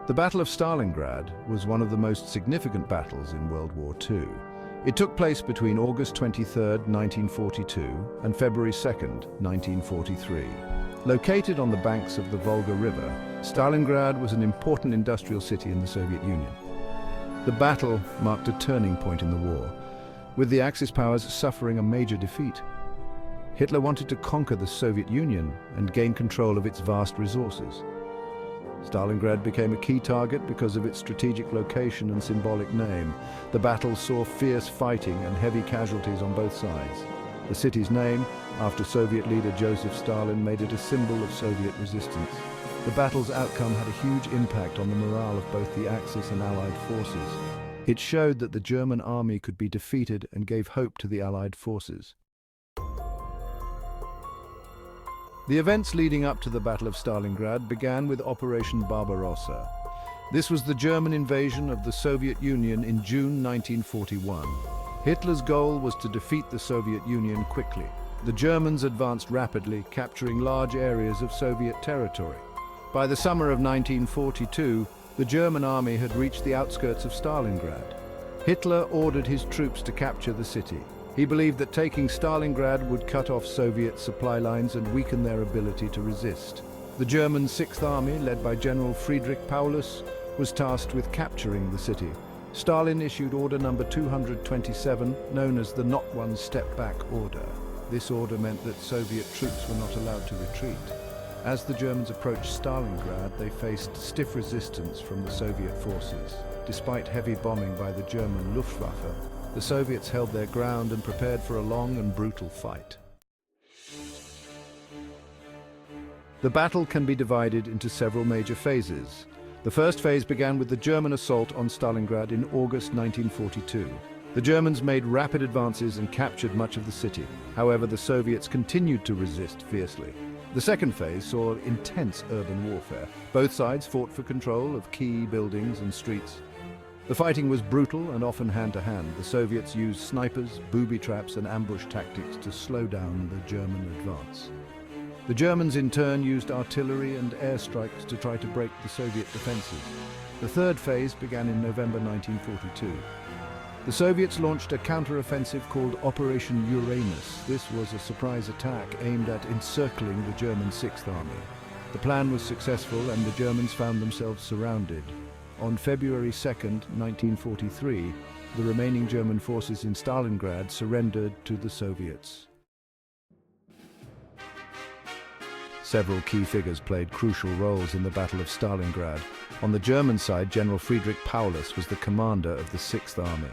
The Battle of Stalingrad was one of the most significant battles in World War II. It took place between August 23, 1942 and February 2, 1943. Located on the banks of the Volga River, Stalingrad was an important industrial city in the Soviet Union. The battle marked a turning point in the war, with the Axis powers suffering a major defeat. Hitler wanted to conquer the Soviet Union and gain control of its vast resources. Stalingrad became a key target because of its strategic location and symbolic name. The battle saw fierce fighting and heavy casualties on both sides. The city's name, after Soviet leader Joseph Stalin, made it a symbol of Soviet resistance. The battle's outcome had a huge impact on the morale of both the Axis and Allied forces. It showed that the German army could be defeated and gave hope to the Allied forces. The events leading up to the Battle of Stalingrad began with Operation Barbarossa. This was the German invasion of the Soviet Union in June 1941. Hitler's goal was to defeat the Soviet Union quickly. The Germans advanced rapidly, capturing large areas of Soviet territory. By the summer of 1942, the German army had reached the outskirts of Stalingrad. Hitler ordered his troops to capture the city. He believed that taking Stalingrad would cut off Soviet supply lines and weaken their ability to resist. The German Sixth Army, led by General Friedrich Paulus, was tasked with capturing the city. Stalin issued Order Number 227, known as the Not One Step Back Order. This order meant that Soviet troops were not allowed to retreat. As the Germans approached Stalingrad, they faced stiff resistance from the Soviet forces. Despite heavy bombing by the German Luftwaffe, the Soviets held their ground and prepared for a long and brutal fight. The battle can be divided into several major phases. The first phase began with the German assault on Stalingrad in August 1942. The Germans made rapid advances and captured much of the city. However, the Soviets continued to resist fiercely. The second phase saw intense urban warfare. Both sides fought for control of key buildings and streets. The fighting was brutal and often hand-to-hand. The Soviets used snipers, booby traps and ambush tactics to slow down the German advance. The Germans in turn used artillery and airstrikes to try to break the Soviet defenses. The third phase began in November 1942. The Soviets launched a counter-offensive called Operation Uranus. This was a surprise attack aimed at encircling the German Sixth Army. The plan was successful and the Germans found themselves surrounded. On February 2, 1943, the remaining German forces in Stalingrad surrendered to the Soviets. Several key figures played crucial roles in the Battle of Stalingrad. On the German side, General Friedrich Paulus was the commander of the Sixth Army.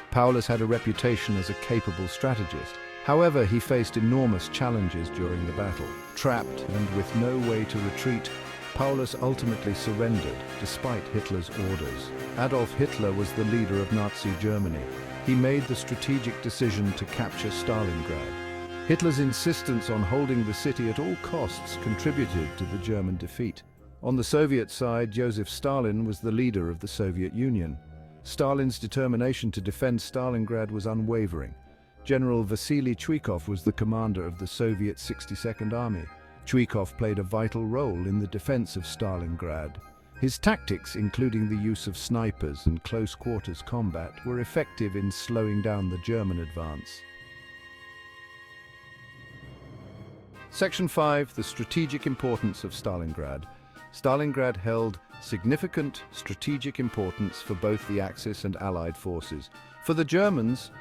Paulus had a reputation as a capable strategist. However, he faced enormous challenges during the battle. Trapped and with no way to retreat, Paulus ultimately surrendered, despite Hitler's orders. Adolf Hitler was the leader of Nazi Germany. He made the strategic decision to capture Stalingrad. Hitler's insistence on holding the city at all costs contributed to the German defeat. On the Soviet side, Joseph Stalin was the leader of the Soviet Union. Stalin's determination to defend Stalingrad was unwavering. General Vasily Chuikov was the commander of the Soviet 62nd Army. Chuikov played a vital role in the defense of Stalingrad. His tactics, including the use of snipers and close-quarters combat, were effective in slowing down the German advance. Section 5. The strategic importance of Stalingrad. Stalingrad held significant strategic importance for both the Axis and Allied forces. For the Germans,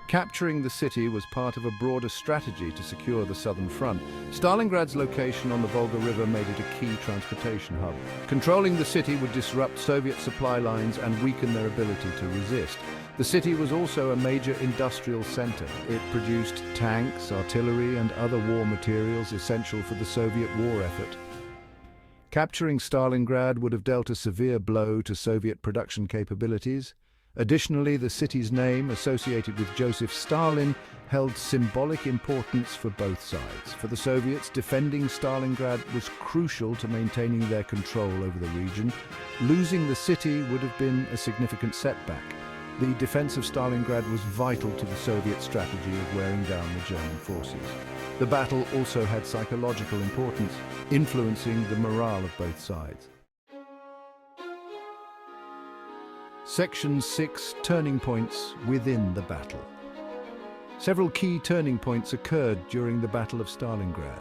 capturing the city was part of a broader strategy to secure the southern front. Stalingrad's location on the Volga River made it a key transportation hub. Controlling the city would disrupt Soviet supply lines and weaken their ability to resist. The city was also a major industrial center. It produced tanks, artillery, and other war materials essential for the Soviet war effort. Capturing Stalingrad would have dealt a severe blow to Soviet production capabilities. Additionally, the city's name, associated with Joseph Stalin, held symbolic importance for both sides. For the Soviets, defending Stalingrad was crucial to maintaining their control over the region. Losing the city would have been a significant setback. The defense of Stalingrad was vital to the Soviet strategy of wearing down the German forces. The battle also had psychological importance, influencing the morale of both sides. Section 6. Turning points within the battle. Several key turning points occurred during the Battle of Stalingrad.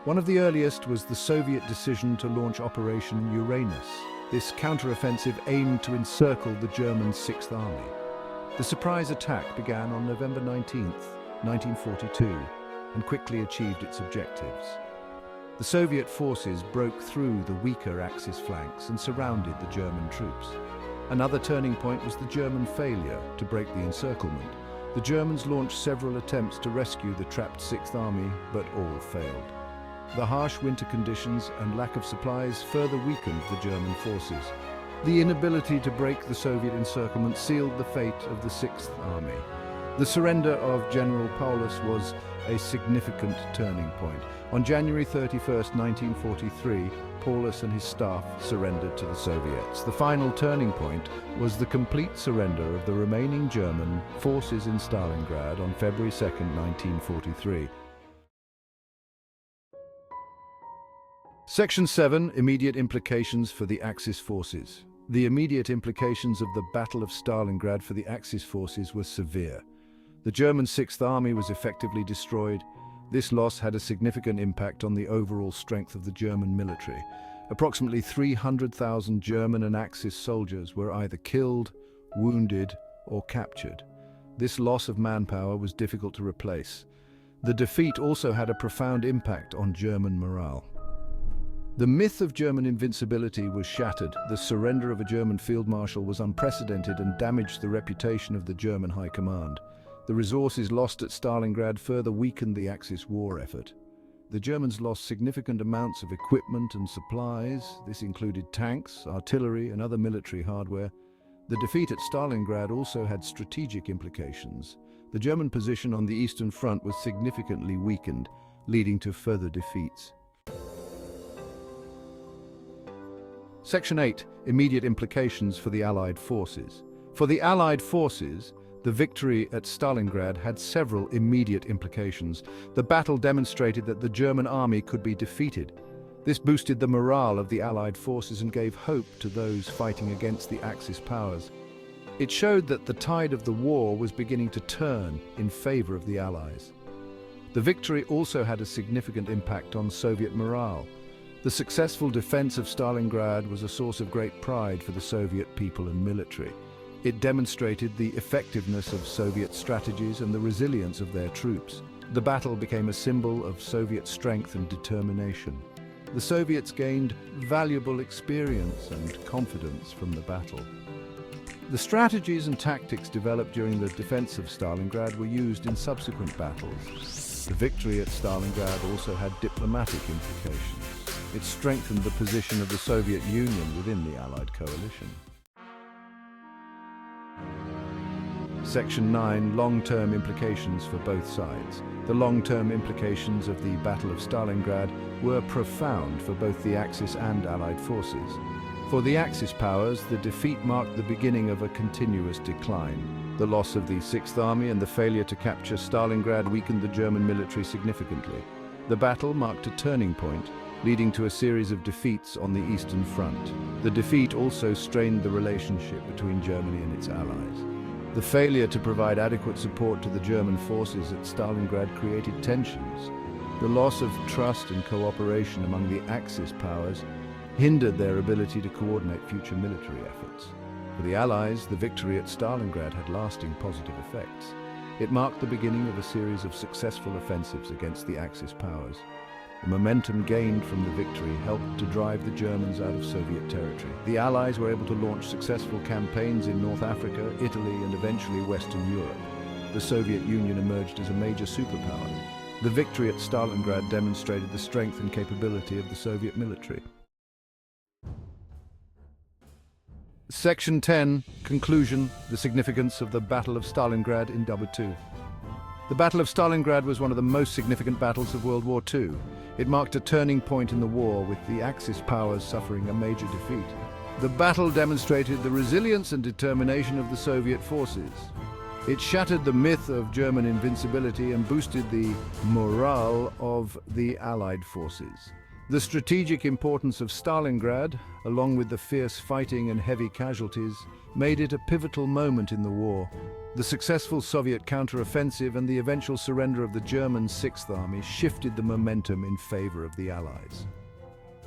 One of the earliest was the Soviet decision to launch Operation Uranus. This counteroffensive aimed to encircle the German Sixth Army. The surprise attack began on November 19, 1942, and quickly achieved its objectives. The Soviet forces broke through the weaker Axis flanks and surrounded the German troops. Another turning point was the German failure to break the encirclement. The Germans launched several attempts to rescue the trapped Sixth Army, but all failed. The harsh winter conditions and lack of supplies further weakened the German forces. The inability to break the Soviet encirclement sealed the fate of the Sixth Army. The surrender of General Paulus was a significant turning point. On January 31, 1943, Paulus and his staff surrendered to the Soviets. The final turning point was the complete surrender of the remaining German forces in Stalingrad on February 2, 1943. Section 7. Immediate implications for the Axis forces. The immediate implications of the Battle of Stalingrad for the Axis forces were severe. The German Sixth Army was effectively destroyed. This loss had a significant impact on the overall strength of the German military. Approximately 300,000 German and Axis soldiers were either killed, wounded, or captured. This loss of manpower was difficult to replace. The defeat also had a profound impact on German morale. The myth of German invincibility was shattered. The surrender of a German field marshal was unprecedented and damaged the reputation of the German High Command. The resources lost at Stalingrad further weakened the Axis war effort. The Germans lost significant amounts of equipment and supplies. This included tanks, artillery, and other military hardware. The defeat at Stalingrad also had strategic implications. The German position on the Eastern Front was significantly weakened, leading to further defeats. Section 8. Immediate implications for the Allied forces. For the Allied forces, the victory at Stalingrad had several immediate implications. The battle demonstrated that the German army could be defeated. This boosted the morale of the Allied forces and gave hope to those fighting against the Axis powers. It showed that the tide of the war was beginning to turn in favor of the Allies. The victory also had a significant impact on Soviet morale. The successful defense of Stalingrad was a source of great pride for the Soviet people and military. It demonstrated the effectiveness of Soviet strategies and the resilience of their troops. The battle became a symbol of Soviet strength and determination. The Soviets gained valuable experience and confidence from the battle. The strategies and tactics developed during the defense of Stalingrad were used in subsequent battles. The victory at Stalingrad also had diplomatic implications. It strengthened the position of the Soviet Union within the Allied coalition. Section 9. Long-term implications for both sides. The long-term implications of the Battle of Stalingrad were profound for both the Axis and Allied forces. For the Axis powers, the defeat marked the beginning of a continuous decline. The loss of the Sixth Army and the failure to capture Stalingrad weakened the German military significantly. The battle marked a turning point, leading to a series of defeats on the Eastern Front. The defeat also strained the relationship between Germany and its allies. The failure to provide adequate support to the German forces at Stalingrad created tensions. The loss of trust and cooperation among the Axis powers hindered their ability to coordinate future military efforts. For the Allies, the victory at Stalingrad had lasting positive effects. It marked the beginning of a series of successful offensives against the Axis powers. The momentum gained from the victory helped to drive the Germans out of Soviet territory. The Allies were able to launch successful campaigns in North Africa, Italy, and eventually Western Europe. The Soviet Union emerged as a major superpower. The victory at Stalingrad demonstrated the strength and capability of the Soviet military. Section 10. Conclusion. The significance of the Battle of Stalingrad in WWll. The Battle of Stalingrad was one of the most significant battles of World War II. It marked a turning point in the war, with the Axis powers suffering a major defeat. The battle demonstrated the resilience and determination of the Soviet forces. It shattered the myth of German invincibility and boosted the morale of the Allied forces. The strategic importance of Stalingrad, along with the fierce fighting and heavy casualties, made it a pivotal moment in the war. The successful Soviet counter-offensive and the eventual surrender of the German Sixth Army shifted the momentum in favor of the Allies.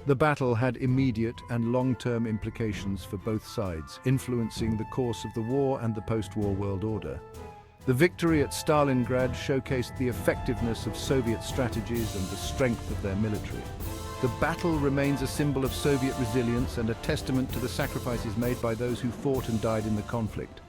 The battle had immediate and long-term implications for both sides, influencing the course of the war and the post-war world order. The victory at Stalingrad showcased the effectiveness of Soviet strategies and the strength of their military. The battle remains a symbol of Soviet resilience and a testament to the sacrifices made by those who fought and died in the conflict.